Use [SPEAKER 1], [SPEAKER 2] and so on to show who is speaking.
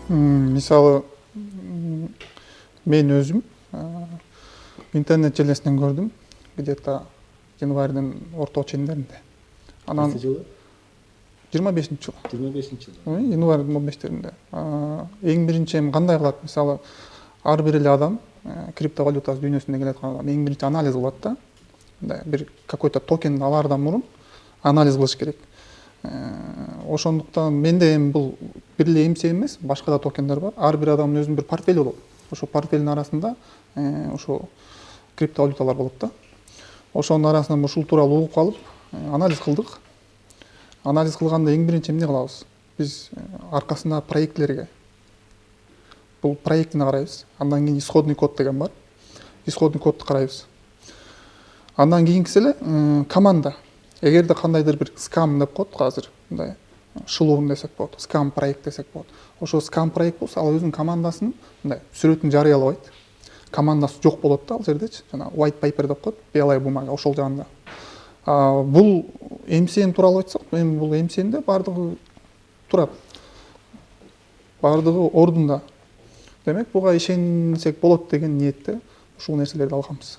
[SPEAKER 1] Мисалы, мен өзім интернет желесинен көрдім, где-то январьдын орто ченинде. Анан
[SPEAKER 2] Кайсы жылы?
[SPEAKER 1] 25 жыл.
[SPEAKER 2] 25 жылы.
[SPEAKER 1] Январьдын 15-теринде. Эң биринчи кандай кылат? Мисалы, ар бир эле адам криптовалюта дүйнөсүнө келаткан адам эң биринчи анализ кылат да. Мындай бир какой-то токен алаардан мурун анализ кылыш керек. Ошондуктан менде эми бул бир эле эмсе эмес, башка да токендер бар. Ар бир адамдын өзүнүн бир портфели болот. Ошо портфелдин арасында ошо криптовалюталар болот да. Ошонун арасынан ушул тууралуу угуп калып, анализ кылдык. Анализ кылганда эң биринчи эмне кылабыз? Биз аркасында проектлерге бул проектине карайбыз. Андан кийин исходный код деген бар. Исходный кодду карайбыз. Андан кийинкиси эле команда. Эгерде кандайдыр бир скам деп коет азыр, мындай шылуун десек болот, скам проект десек болот. Ошо скам проект болсо, ал өзүнүн командасынын мындай сүрөтүн жарыялабайт. Командасы жок болот да ал жердечи. Жана white paper деп коет, белая бумага ошол жагында. Бул эмсени тууралуу айтсак, эми бул эмсенде бардыгы турат. Бардыгы ордунда. Демек, буга ишенсек болот деген ниетте ушул нерселерди алганбыз.